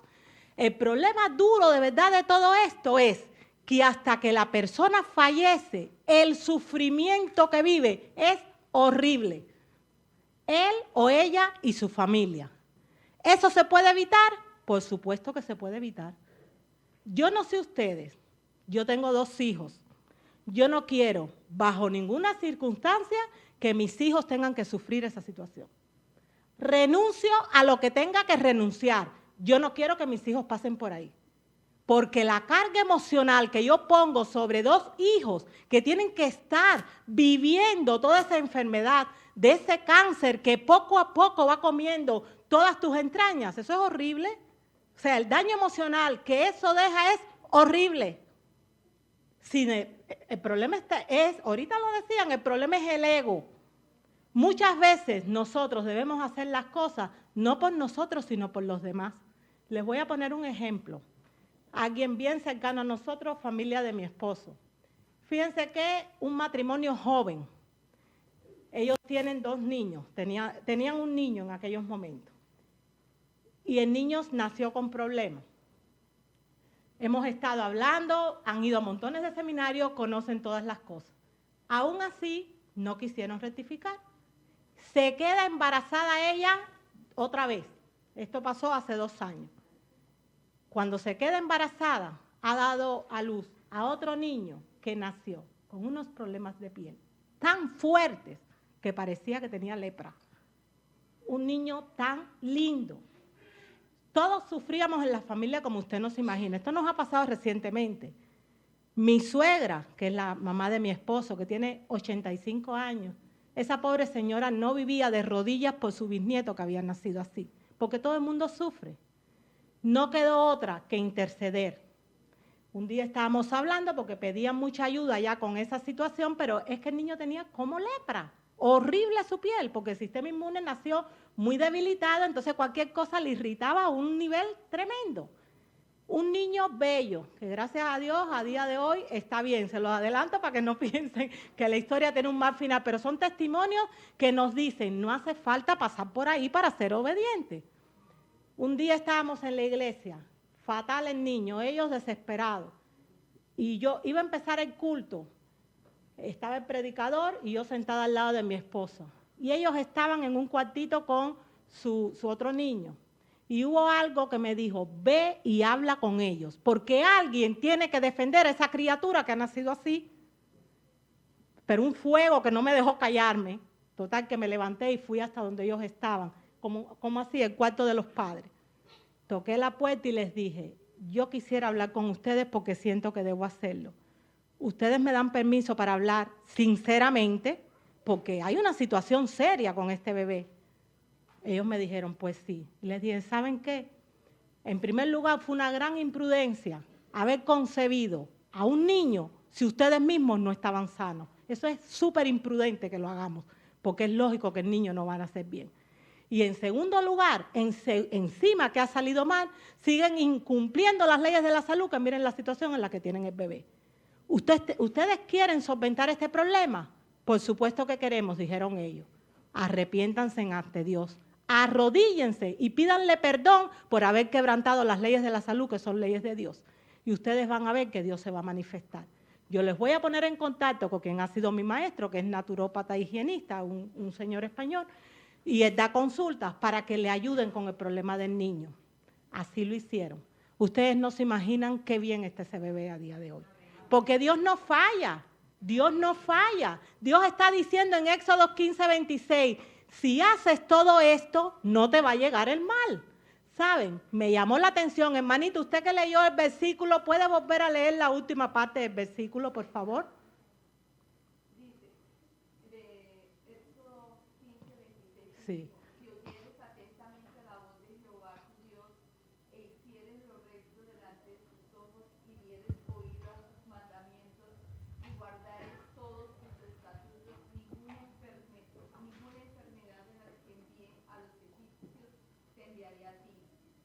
Speaker 1: El problema duro de verdad de todo esto es que hasta que la persona fallece, el sufrimiento que vive es horrible. Él o ella y su familia. ¿Eso se puede evitar? Por supuesto que se puede evitar. Yo no sé ustedes, yo tengo 2 hijos. Yo no quiero, bajo ninguna circunstancia, que mis hijos tengan que sufrir esa situación. Renuncio a lo que tenga que renunciar. Yo no quiero que mis hijos pasen por ahí. Porque la carga emocional que yo pongo sobre 2 hijos que tienen que estar viviendo toda esa enfermedad, de ese cáncer que poco a poco va comiendo todas tus entrañas, eso es horrible. O sea, el daño emocional que eso deja es horrible. El problema ahorita lo decían, el problema es el ego. Muchas veces nosotros debemos hacer las cosas no por nosotros, sino por los demás. Les voy a poner un ejemplo. Alguien bien cercano a nosotros, familia de mi esposo. Fíjense que un matrimonio joven, ellos tienen 2 niños, tenían un niño en aquellos momentos. Y el niño nació con problemas. Hemos estado hablando, han ido a montones de seminarios, conocen todas las cosas. Aún así, no quisieron rectificar. Se queda embarazada ella otra vez. Esto pasó hace 2 años. Cuando se queda embarazada, ha dado a luz a otro niño que nació con unos problemas de piel tan fuertes que parecía que tenía lepra. Un niño tan lindo. Todos sufríamos en la familia como usted no se imagina. Esto nos ha pasado recientemente. Mi suegra, que es la mamá de mi esposo, que tiene 85 años, esa pobre señora no vivía de rodillas por su bisnieto que había nacido así, porque todo el mundo sufre. No quedó otra que interceder. Un día estábamos hablando porque pedían mucha ayuda ya con esa situación, pero es que el niño tenía como lepra, horrible su piel, porque el sistema inmune nació muy debilitado, entonces cualquier cosa le irritaba a un nivel tremendo. Un niño bello, que gracias a Dios a día de hoy está bien, se los adelanto para que no piensen que la historia tiene un mal final, pero son testimonios que nos dicen, no hace falta pasar por ahí para ser obediente. Un día estábamos en la iglesia, fatal el niño, ellos desesperados, y yo iba a empezar el culto, estaba el predicador y yo sentada al lado de mi esposo, y ellos estaban en un cuartito con su otro niño. Y hubo algo que me dijo, ve y habla con ellos, porque alguien tiene que defender a esa criatura que ha nacido así. Pero un fuego que no me dejó callarme, total que me levanté y fui hasta donde ellos estaban, como así, el cuarto de los padres. Toqué la puerta y les dije, yo quisiera hablar con ustedes porque siento que debo hacerlo. Ustedes me dan permiso para hablar sinceramente, porque hay una situación seria con este bebé. Ellos me dijeron, pues sí. Y les dije, ¿saben qué? En primer lugar, fue una gran imprudencia haber concebido a un niño si ustedes mismos no estaban sanos. Eso es súper imprudente que lo hagamos, porque es lógico que el niño no va a nacer bien. Y en segundo lugar, encima que ha salido mal, siguen incumpliendo las leyes de la salud, que miren la situación en la que tienen el bebé. ¿Ustedes quieren solventar este problema? Por supuesto que queremos, dijeron ellos. Arrepiéntanse ante Dios. Arrodíllense y pídanle perdón por haber quebrantado las leyes de la salud, que son leyes de Dios. Y ustedes van a ver que Dios se va a manifestar. Yo les voy a poner en contacto con quien ha sido mi maestro, que es naturópata higienista, un señor español, y él da consultas para que le ayuden con el problema del niño. Así lo hicieron. Ustedes no se imaginan qué bien está ese bebé a día de hoy. Porque Dios no falla. Dios no falla. Dios está diciendo en Éxodo 15:26, si haces todo esto, no te va a llegar el mal. ¿Saben? Me llamó la atención, hermanito, usted que leyó el versículo, ¿puede volver a leer la última parte del versículo, por favor?
Speaker 2: Dice, de Éxodo 15:26,
Speaker 1: Sí.
Speaker 2: si oyeres atentamente la voz de Jehová tu Dios, e hicieres lo recto delante de sus ojos, y dieres oído a sus mandamientos, y guardares todos sus estatutos, ninguna enfermedad de las que envíen a los egipcios te enviaré a ti,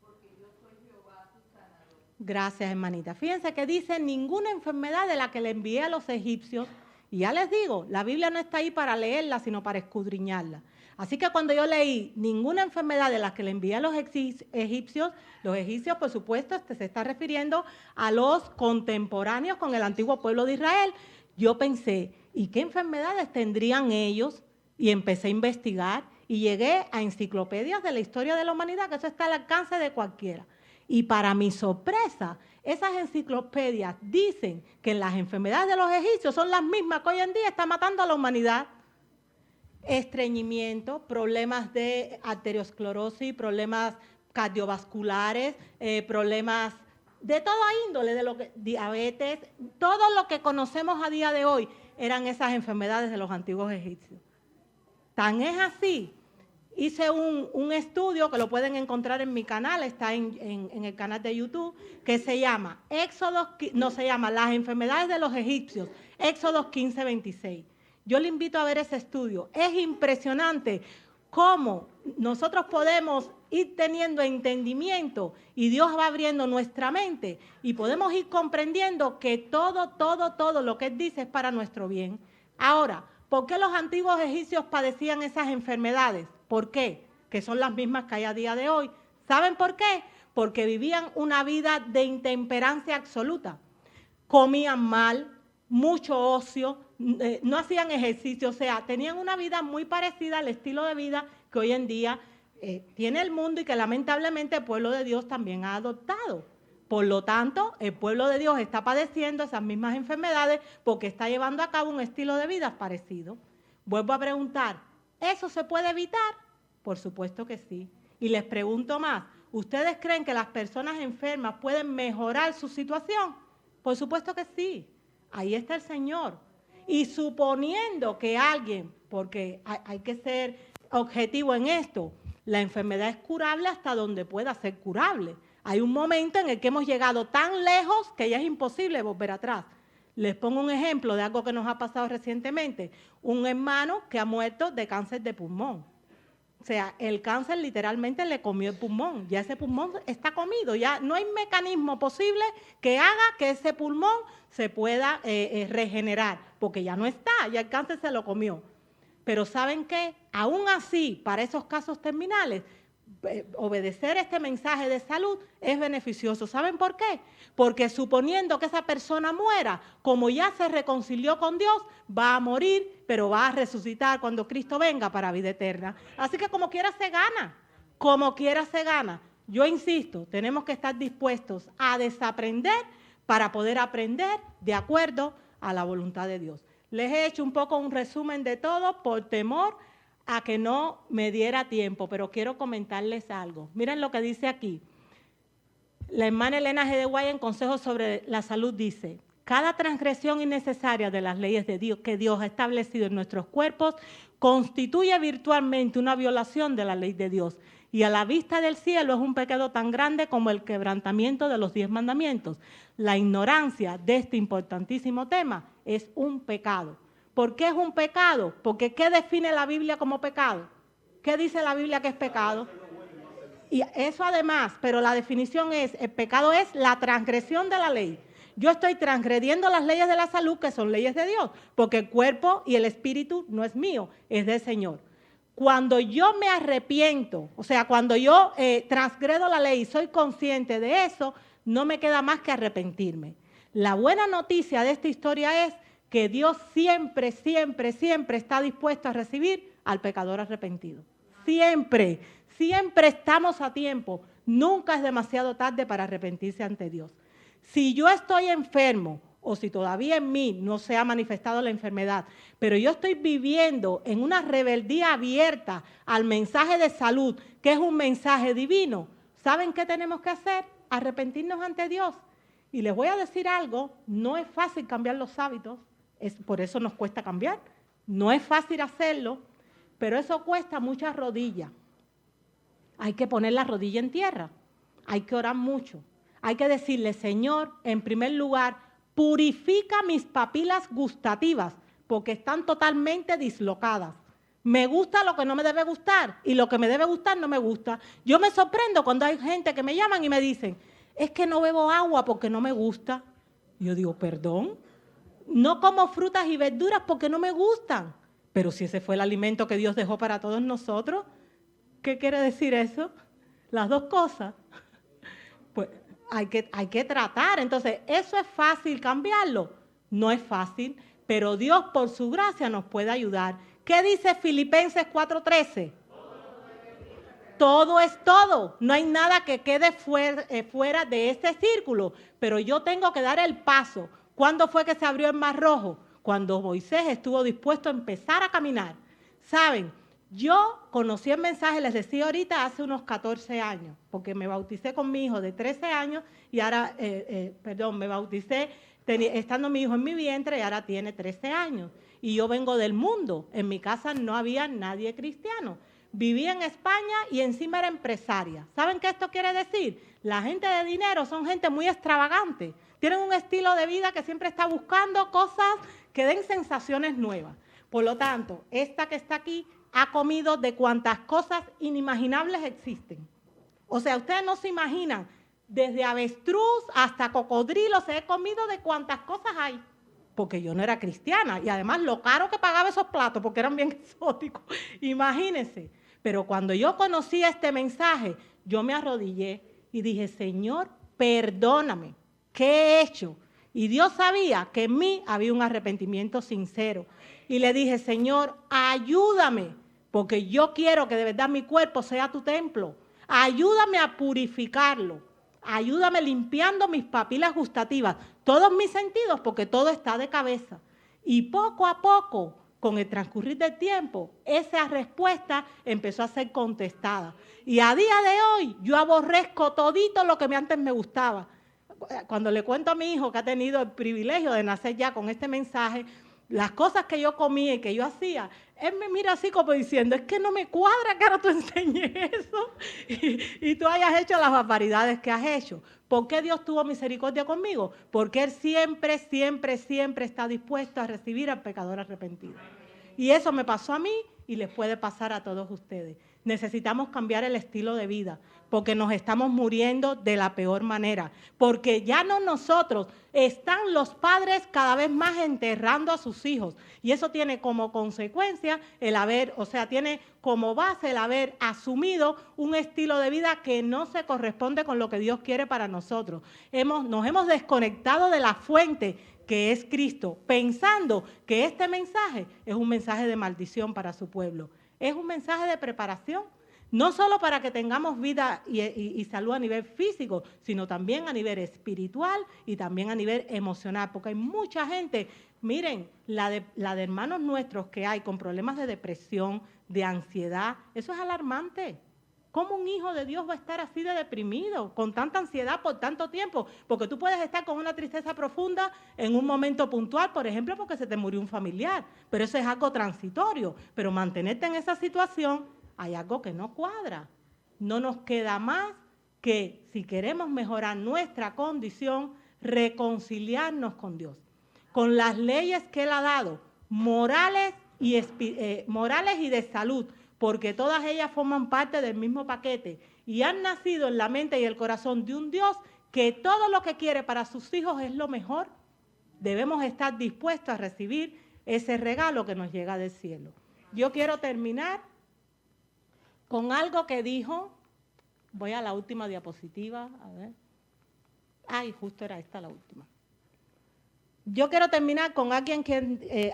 Speaker 2: porque yo soy Jehová tu sanador.
Speaker 1: Gracias, hermanita. Fíjense que dice ninguna enfermedad de la que le envié a los egipcios. Y ya les digo, la Biblia no está ahí para leerla, sino para escudriñarla. Así que cuando yo leí ninguna enfermedad de las que le envié a los egipcios, por supuesto, se está refiriendo a los contemporáneos con el antiguo pueblo de Israel. Yo pensé, ¿y qué enfermedades tendrían ellos? Y empecé a investigar y llegué a enciclopedias de la historia de la humanidad, que eso está al alcance de cualquiera. Y para mi sorpresa, esas enciclopedias dicen que las enfermedades de los egipcios son las mismas que hoy en día están matando a la humanidad. Estreñimiento, problemas de arteriosclerosis, problemas cardiovasculares, problemas de toda índole, diabetes, todo lo que conocemos a día de hoy eran esas enfermedades de los antiguos egipcios. Tan es así. Hice un estudio que lo pueden encontrar en mi canal, está en el canal de YouTube, que se llama Las enfermedades de los egipcios, Éxodo 15:26. Yo le invito a ver ese estudio. Es impresionante cómo nosotros podemos ir teniendo entendimiento y Dios va abriendo nuestra mente y podemos ir comprendiendo que todo lo que Él dice es para nuestro bien. Ahora, ¿por qué los antiguos egipcios padecían esas enfermedades? ¿Por qué? Que son las mismas que hay a día de hoy. ¿Saben por qué? Porque vivían una vida de intemperancia absoluta. Comían mal, mucho ocio, no hacían ejercicio, o sea, tenían una vida muy parecida al estilo de vida que hoy en día tiene el mundo y que lamentablemente el pueblo de Dios también ha adoptado. Por lo tanto, el pueblo de Dios está padeciendo esas mismas enfermedades porque está llevando a cabo un estilo de vida parecido. Vuelvo a preguntar, ¿eso se puede evitar? Por supuesto que sí. Y les pregunto más, ¿ustedes creen que las personas enfermas pueden mejorar su situación? Por supuesto que sí. Ahí está el Señor. Y suponiendo que alguien, porque hay que ser objetivo en esto, la enfermedad es curable hasta donde pueda ser curable. Hay un momento en el que hemos llegado tan lejos que ya es imposible volver atrás. Les pongo un ejemplo de algo que nos ha pasado recientemente. Un hermano que ha muerto de cáncer de pulmón. O sea, el cáncer literalmente le comió el pulmón. Ya ese pulmón está comido. Ya no hay mecanismo posible que haga que ese pulmón se pueda regenerar, porque ya no está, ya el cáncer se lo comió. Pero ¿saben qué? Aún así, para esos casos terminales, obedecer este mensaje de salud es beneficioso. ¿Saben por qué? Porque suponiendo que esa persona muera, como ya se reconcilió con Dios, va a morir, pero va a resucitar cuando Cristo venga para vida eterna. Así que como quiera se gana, como quiera se gana. Yo insisto, tenemos que estar dispuestos a desaprender para poder aprender de acuerdo a la voluntad de Dios. Les he hecho un poco un resumen de todo por temor a que no me diera tiempo, pero quiero comentarles algo. Miren lo que dice aquí. La hermana Elena G. de Guay en Consejos sobre la Salud dice, cada transgresión innecesaria de las leyes de Dios que Dios ha establecido en nuestros cuerpos constituye virtualmente una violación de la ley de Dios y a la vista del cielo es un pecado tan grande como el quebrantamiento de los 10 mandamientos. La ignorancia de este importantísimo tema es un pecado. ¿Por qué es un pecado? Porque ¿qué define la Biblia como pecado? ¿Qué dice la Biblia que es pecado? Y eso además, pero la definición es, el pecado es la transgresión de la ley. Yo estoy transgrediendo las leyes de la salud, que son leyes de Dios, porque el cuerpo y el espíritu no es mío, es del Señor. Cuando yo me arrepiento, o sea, cuando yo transgredo la ley y soy consciente de eso, no me queda más que arrepentirme. La buena noticia de esta historia es que Dios siempre, siempre, siempre está dispuesto a recibir al pecador arrepentido. Siempre, siempre estamos a tiempo. Nunca es demasiado tarde para arrepentirse ante Dios. Si yo estoy enfermo o si todavía en mí no se ha manifestado la enfermedad, pero yo estoy viviendo en una rebeldía abierta al mensaje de salud, que es un mensaje divino, ¿saben qué tenemos que hacer? Arrepentirnos ante Dios. Y les voy a decir algo, no es fácil cambiar los hábitos, por eso nos cuesta cambiar. No es fácil hacerlo, pero eso cuesta muchas rodillas. Hay que poner la rodilla en tierra, hay que orar mucho. Hay que decirle, Señor, en primer lugar, purifica mis papilas gustativas, porque están totalmente dislocadas. Me gusta lo que no me debe gustar y lo que me debe gustar no me gusta. Yo me sorprendo cuando hay gente que me llaman y me dicen, es que no bebo agua porque no me gusta. Y yo digo, perdón, no como frutas y verduras porque no me gustan. Pero si ese fue el alimento que Dios dejó para todos nosotros, ¿qué quiere decir eso? Las dos cosas. Pues hay que tratar. Entonces, ¿eso es fácil cambiarlo? No es fácil, pero Dios por su gracia nos puede ayudar. ¿Qué dice Filipenses 4:13? Todo es todo. No hay nada que quede fuera de este círculo, pero yo tengo que dar el paso. ¿Cuándo fue que se abrió el Mar Rojo? Cuando Moisés estuvo dispuesto a empezar a caminar. ¿Saben? Yo conocí el mensaje, les decía ahorita, hace unos 14 años, porque me bauticé con mi hijo de 13 años y ahora, me bauticé estando mi hijo en mi vientre y ahora tiene 13 años. Y yo vengo del mundo, en mi casa no había nadie cristiano. Vivía en España y encima era empresaria. ¿Saben qué esto quiere decir? La gente de dinero son gente muy extravagante. Tienen un estilo de vida que siempre está buscando cosas que den sensaciones nuevas. Por lo tanto, esta que está aquí ha comido de cuantas cosas inimaginables existen. O sea, ustedes no se imaginan, desde avestruz hasta cocodrilo, se he comido de cuantas cosas hay. Porque yo no era cristiana y además lo caro que pagaba esos platos porque eran bien exóticos. Imagínense. Pero cuando yo conocí este mensaje, yo me arrodillé y dije, Señor, perdóname, ¿qué he hecho? Y Dios sabía que en mí había un arrepentimiento sincero. Y le dije, Señor, ayúdame, porque yo quiero que de verdad mi cuerpo sea tu templo. Ayúdame a purificarlo. Ayúdame limpiando mis papilas gustativas, todos mis sentidos, porque todo está de cabeza. Y poco a poco, con el transcurrir del tiempo, esa respuesta empezó a ser contestada. Y a día de hoy, yo aborrezco todito lo que antes me gustaba. Cuando le cuento a mi hijo que ha tenido el privilegio de nacer ya con este mensaje, las cosas que yo comía y que yo hacía, él me mira así como diciendo, es que no me cuadra que ahora tú enseñes eso y tú hayas hecho las barbaridades que has hecho. ¿Por qué Dios tuvo misericordia conmigo? Porque Él siempre, siempre, siempre está dispuesto a recibir al pecador arrepentido. Y eso me pasó a mí y les puede pasar a todos ustedes. Necesitamos cambiar el estilo de vida porque nos estamos muriendo de la peor manera. Porque ya no nosotros, están los padres cada vez más enterrando a sus hijos. Y eso tiene como consecuencia tiene como base el haber asumido un estilo de vida que no se corresponde con lo que Dios quiere para nosotros. Nos hemos desconectado de la fuente que es Cristo, pensando que este mensaje es un mensaje de maldición para su pueblo. Es un mensaje de preparación, no solo para que tengamos vida y salud a nivel físico, sino también a nivel espiritual y también a nivel emocional, porque hay mucha gente, miren, la de hermanos nuestros que hay con problemas de depresión, de ansiedad, eso es alarmante. ¿Cómo un hijo de Dios va a estar así de deprimido, con tanta ansiedad por tanto tiempo? Porque tú puedes estar con una tristeza profunda en un momento puntual, por ejemplo, porque se te murió un familiar, pero eso es algo transitorio. Pero mantenerte en esa situación, hay algo que no cuadra. no nos queda más que, si queremos mejorar nuestra condición, reconciliarnos con Dios, con las leyes que Él ha dado, morales y de salud, porque todas ellas forman parte del mismo paquete y han nacido en la mente y el corazón de un Dios que todo lo que quiere para sus hijos es lo mejor. Debemos estar dispuestos a recibir ese regalo que nos llega del cielo. Yo quiero terminar con algo que dijo, voy a la última diapositiva, a ver. Ay, justo era esta la última. Yo quiero terminar con alguien que,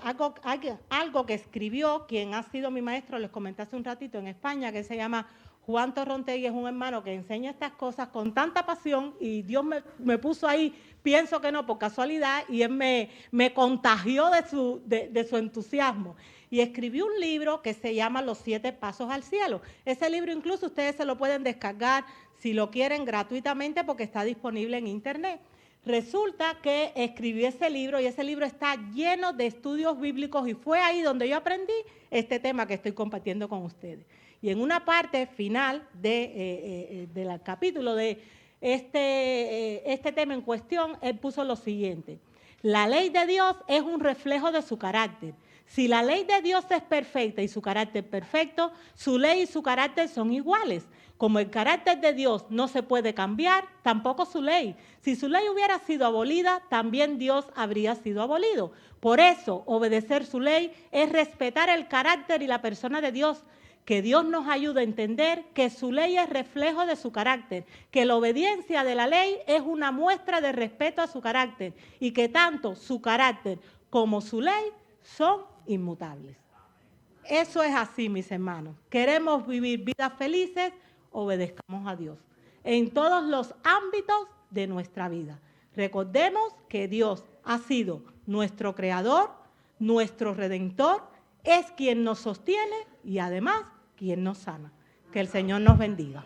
Speaker 1: algo que escribió, quien ha sido mi maestro, les comenté hace un ratito, en España, que se llama Juan Torrontegui, es un hermano que enseña estas cosas con tanta pasión y Dios me puso ahí, pienso que no por casualidad, y él me contagió de su entusiasmo. Y escribió un libro que se llama Los 7 Pasos al Cielo. Ese libro incluso ustedes se lo pueden descargar si lo quieren gratuitamente porque está disponible en internet. Resulta que escribió ese libro y ese libro está lleno de estudios bíblicos y fue ahí donde yo aprendí este tema que estoy compartiendo con ustedes. Y en una parte final del capítulo de este tema en cuestión, él puso lo siguiente: la ley de Dios es un reflejo de su carácter. Si la ley de Dios es perfecta y su carácter perfecto, su ley y su carácter son iguales. Como el carácter de Dios no se puede cambiar, tampoco su ley. Si su ley hubiera sido abolida, también Dios habría sido abolido. Por eso, obedecer su ley es respetar el carácter y la persona de Dios. Que Dios nos ayude a entender que su ley es reflejo de su carácter, que la obediencia de la ley es una muestra de respeto a su carácter y que tanto su carácter como su ley son inmutables. Eso es así, mis hermanos. Queremos vivir vidas felices, obedezcamos a Dios en todos los ámbitos de nuestra vida. Recordemos que Dios ha sido nuestro creador, nuestro redentor, es quien nos sostiene y además quien nos sana. Que el Señor nos bendiga.